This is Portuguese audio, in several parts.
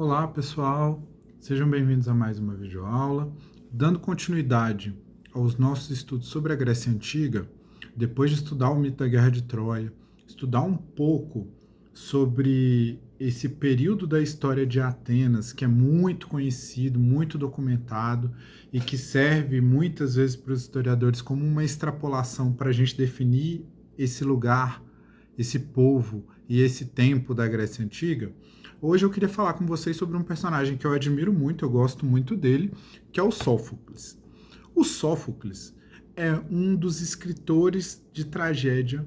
Olá pessoal, sejam bem-vindos a mais uma videoaula. Dando continuidade aos nossos estudos sobre a Grécia Antiga, depois de estudar o mito da Guerra de Troia, estudar um pouco sobre esse período da história de Atenas, que é muito conhecido, muito documentado e que serve muitas vezes para os historiadores como uma extrapolação para a gente definir esse lugar, esse povo e esse tempo da Grécia Antiga. Hoje eu queria falar com vocês sobre um personagem que eu admiro muito, eu gosto muito dele, que é o Sófocles. O Sófocles é um dos escritores de tragédia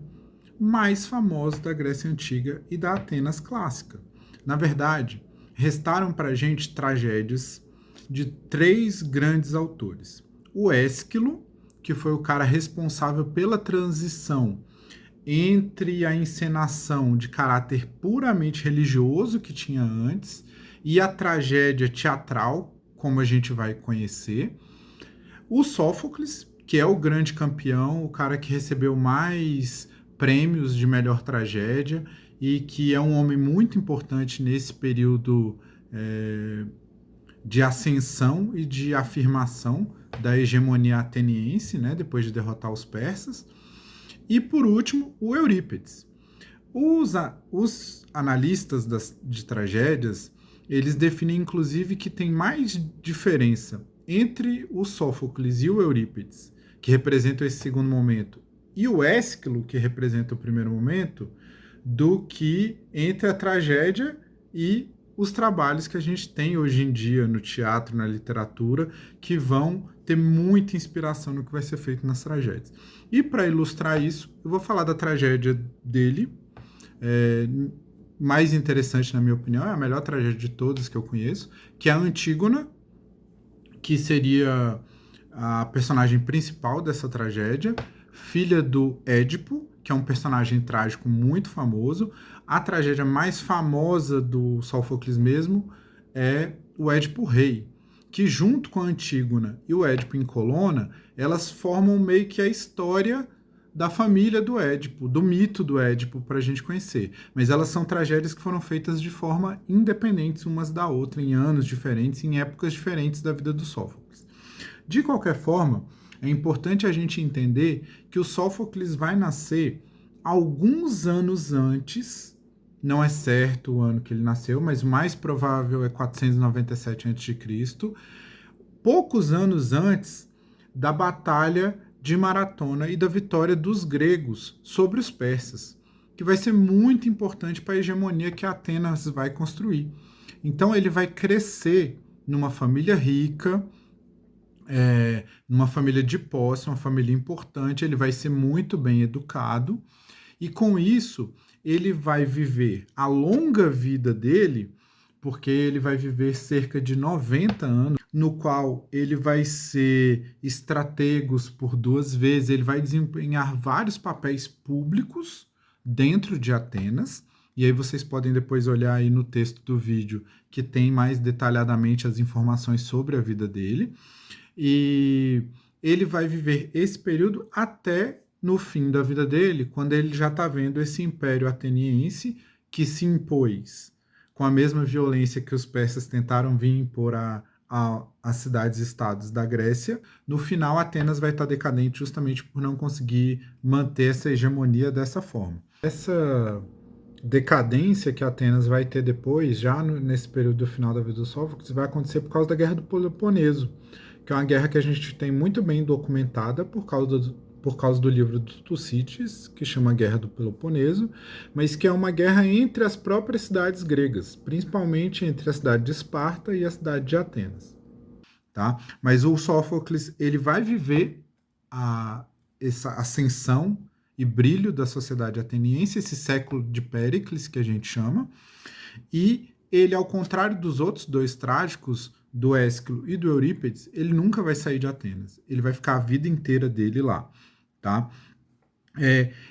mais famosos da Grécia Antiga e da Atenas clássica. Na verdade, restaram para a gente tragédias de três grandes autores. O Ésquilo, que foi o cara responsável pela transição entre a encenação de caráter puramente religioso que tinha antes e a tragédia teatral, como a gente vai conhecer. O Sófocles, que é o grande campeão, o cara que recebeu mais prêmios de melhor tragédia e que é um homem muito importante nesse período de ascensão e de afirmação da hegemonia ateniense, né, depois de derrotar os persas. E, por último, o Eurípides. Os analistas de tragédias, eles definem, inclusive, que tem mais diferença entre o Sófocles e o Eurípides, que representam esse segundo momento, e o Ésquilo, que representa o primeiro momento, do que entre a tragédia e os trabalhos que a gente tem hoje em dia no teatro, na literatura, que vão ter muita inspiração no que vai ser feito nas tragédias. E para ilustrar isso, eu vou falar da tragédia dele, mais interessante na minha opinião, é a melhor tragédia de todas que eu conheço, que é a Antígona, que seria a personagem principal dessa tragédia, filha do Édipo, que é um personagem trágico muito famoso. A tragédia mais famosa do Sófocles mesmo é o Édipo Rei, que junto com a Antígona e o Édipo em Colona, elas formam meio que a história da família do Édipo, do mito do Édipo, para a gente conhecer. Mas elas são tragédias que foram feitas de forma independente umas da outra, em anos diferentes, em épocas diferentes da vida do Sófocles. De qualquer forma, é importante a gente entender que o Sófocles vai nascer alguns anos antes, não é certo o ano que ele nasceu, mas o mais provável é 497 a.C., poucos anos antes da Batalha de Maratona e da vitória dos gregos sobre os persas, que vai ser muito importante para a hegemonia que Atenas vai construir. Então ele vai crescer numa família rica, numa família de posse, uma família importante, ele vai ser muito bem educado, e com isso ele vai viver a longa vida dele, porque ele vai viver cerca de 90 anos, no qual ele vai ser estrategos por 2 vezes, ele vai desempenhar vários papéis públicos dentro de Atenas, e aí vocês podem depois olhar aí no texto do vídeo, que tem mais detalhadamente as informações sobre a vida dele, e ele vai viver esse período até no fim da vida dele, quando ele já está vendo esse império ateniense que se impôs com a mesma violência que os persas tentaram vir impor às cidades-estados da Grécia. No final, Atenas vai estar decadente justamente por não conseguir manter essa hegemonia dessa forma. Essa decadência que Atenas vai ter depois, já nesse período do final da vida do Sófocles, vai acontecer por causa da Guerra do Peloponeso, que é uma guerra que a gente tem muito bem documentada por causa do livro do Tucídides, que chama Guerra do Peloponeso, mas que é uma guerra entre as próprias cidades gregas, principalmente entre a cidade de Esparta e a cidade de Atenas. Tá? Mas o Sófocles ele vai viver essa ascensão e brilho da sociedade ateniense, esse século de Péricles, que a gente chama, e ele, ao contrário dos outros dois trágicos, do Ésquilo e do Eurípides, ele nunca vai sair de Atenas. Ele vai ficar a vida inteira dele lá. Tá?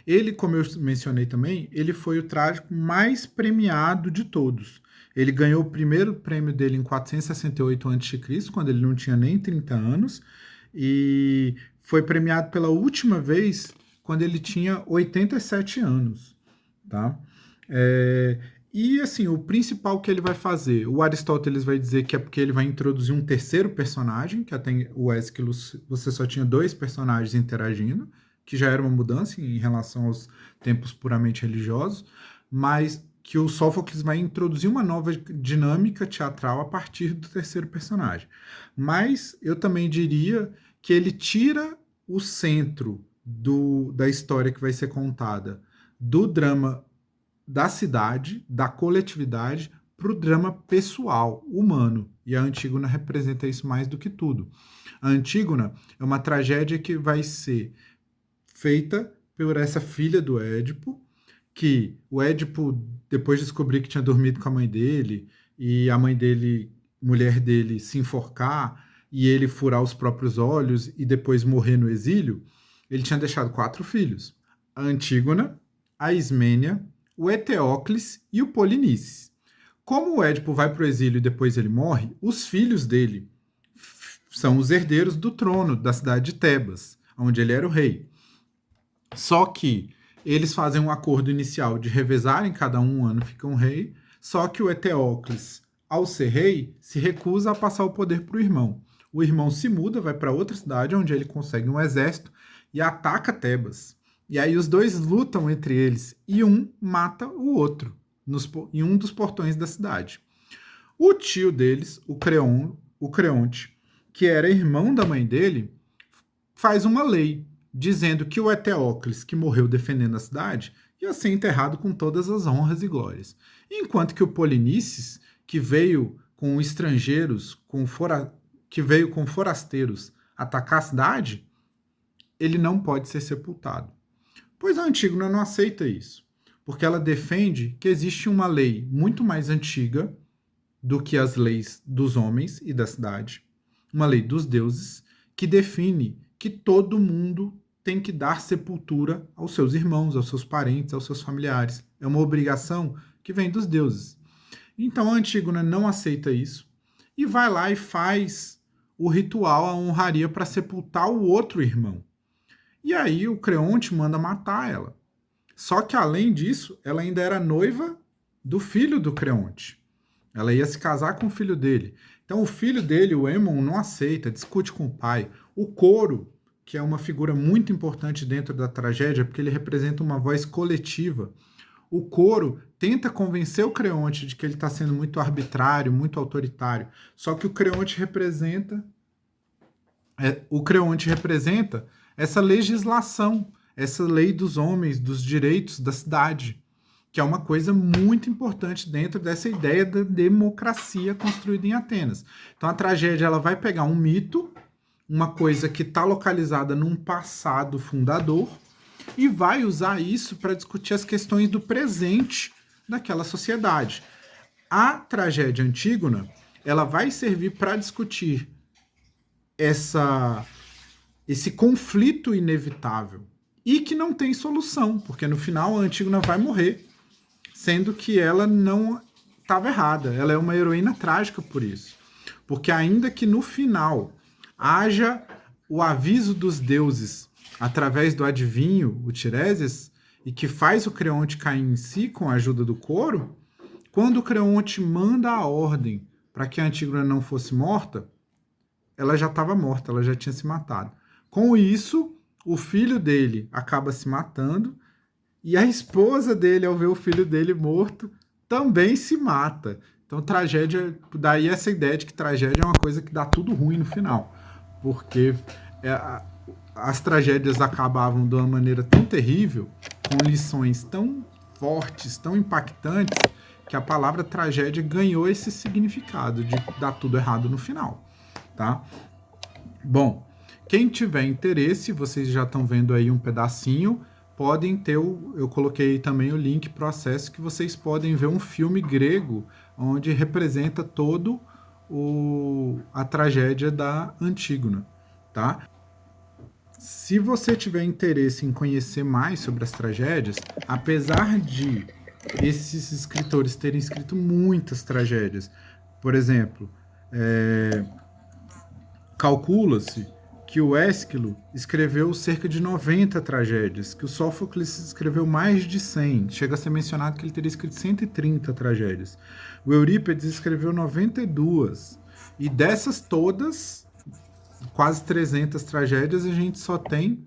Ele, como eu mencionei também, ele foi o trágico mais premiado de todos. Ele ganhou o primeiro prêmio dele em 468 a.C., quando ele não tinha nem 30 anos, e foi premiado pela última vez quando ele tinha 87 anos. Tá? E assim, o principal que ele vai fazer, o Aristóteles vai dizer que é porque ele vai introduzir um terceiro personagem, que até o Ésquilo você só tinha dois personagens interagindo, que já era uma mudança em relação aos tempos puramente religiosos, mas que o Sófocles vai introduzir uma nova dinâmica teatral a partir do terceiro personagem. Mas eu também diria que ele tira o centro da história que vai ser contada do drama da cidade, da coletividade, para o drama pessoal, humano. E a Antígona representa isso mais do que tudo. A Antígona é uma tragédia que vai ser feita por essa filha do Édipo, que o Édipo, depois de descobrir que tinha dormido com a mãe dele, e a mãe dele, mulher dele, se enforcar, e ele furar os próprios olhos e depois morrer no exílio, ele tinha deixado 4 filhos. A Antígona, a Ismênia, o Eteócles e o Polinices. Como o Édipo vai para o exílio e depois ele morre, os filhos dele são os herdeiros do trono da cidade de Tebas, onde ele era o rei. Só que eles fazem um acordo inicial de revezarem, cada um ano fica um rei, só que o Eteócles, ao ser rei, se recusa a passar o poder para o irmão. O irmão se muda, vai para outra cidade, onde ele consegue um exército e ataca Tebas. E aí os dois lutam entre eles e um mata o outro em um dos portões da cidade. O tio deles, o Creonte, que era irmão da mãe dele, faz uma lei dizendo que o Eteócles, que morreu defendendo a cidade, ia ser enterrado com todas as honras e glórias. Enquanto que o Polinices, que veio com estrangeiros, que veio com forasteiros atacar a cidade, ele não pode ser sepultado. Pois a Antígona não aceita isso, porque ela defende que existe uma lei muito mais antiga do que as leis dos homens e da cidade, uma lei dos deuses, que define que todo mundo tem que dar sepultura aos seus irmãos, aos seus parentes, aos seus familiares. É uma obrigação que vem dos deuses. Então a Antígona não aceita isso e vai lá e faz o ritual, a honraria para sepultar o outro irmão. E aí o Creonte manda matar ela. Só que além disso, ela ainda era noiva do filho do Creonte. Ela ia se casar com o filho dele. Então o filho dele, o Aemon, não aceita, discute com o pai. O Coro, que é uma figura muito importante dentro da tragédia, porque ele representa uma voz coletiva. O Coro tenta convencer o Creonte de que ele está sendo muito arbitrário, muito autoritário. Só que o Creonte representa essa legislação, essa lei dos homens, dos direitos da cidade, que é uma coisa muito importante dentro dessa ideia da democracia construída em Atenas. Então a tragédia ela vai pegar um mito, uma coisa que está localizada num passado fundador, e vai usar isso para discutir as questões do presente daquela sociedade. A tragédia Antígona ela vai servir para discutir esse conflito inevitável e que não tem solução, porque no final a Antígona vai morrer, sendo que ela não estava errada. Ela é uma heroína trágica por isso. Porque ainda que no final haja o aviso dos deuses através do adivinho, o Tiresias, e que faz o Creonte cair em si com a ajuda do Coro, quando o Creonte manda a ordem para que a Antígona não fosse morta, ela já estava morta, ela já tinha se matado. Com isso, o filho dele acaba se matando e a esposa dele, ao ver o filho dele morto, também se mata. Então, tragédia, daí essa ideia de que tragédia é uma coisa que dá tudo ruim no final, porque as tragédias acabavam de uma maneira tão terrível, com lições tão fortes, tão impactantes, que a palavra tragédia ganhou esse significado de dar tudo errado no final, tá? Bom, quem tiver interesse, vocês já estão vendo aí um pedacinho, podem ter, eu coloquei também o link para o acesso, que vocês podem ver um filme grego, onde representa todo a tragédia da Antígona, tá? Se você tiver interesse em conhecer mais sobre as tragédias, apesar de esses escritores terem escrito muitas tragédias, por exemplo, calcula-se que o Ésquilo escreveu cerca de 90 tragédias, que o Sófocles escreveu mais de 100. Chega a ser mencionado que ele teria escrito 130 tragédias. O Eurípides escreveu 92. E dessas todas, quase 300 tragédias, a gente só tem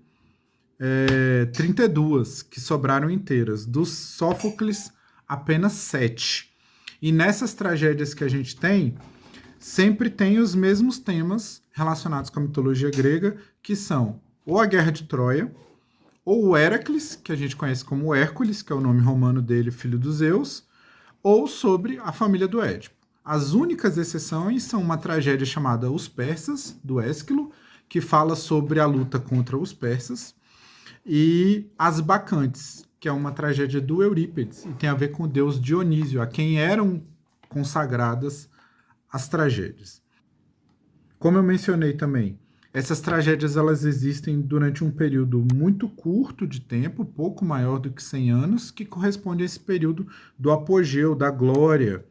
32 que sobraram inteiras. Dos Sófocles, apenas 7. E nessas tragédias que a gente tem, sempre tem os mesmos temas relacionados com a mitologia grega, que são ou a Guerra de Troia, ou o Héracles, que a gente conhece como Hércules, que é o nome romano dele, filho dos Zeus, ou sobre a família do Édipo. As únicas exceções são uma tragédia chamada Os Persas, do Ésquilo, que fala sobre a luta contra os persas, e As Bacantes, que é uma tragédia do Eurípides, e tem a ver com o deus Dionísio, a quem eram consagradas as tragédias. Como eu mencionei também, essas tragédias elas existem durante um período muito curto de tempo, pouco maior do que 100 anos, que corresponde a esse período do apogeu, da glória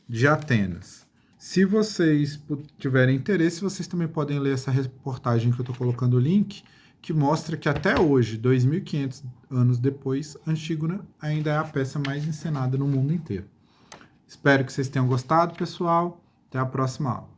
de Atenas. Se vocês tiverem interesse, vocês também podem ler essa reportagem que eu estou colocando o link, que mostra que até hoje, 2.500 anos depois, Antígona ainda é a peça mais encenada no mundo inteiro. Espero que vocês tenham gostado, pessoal. Até a próxima aula.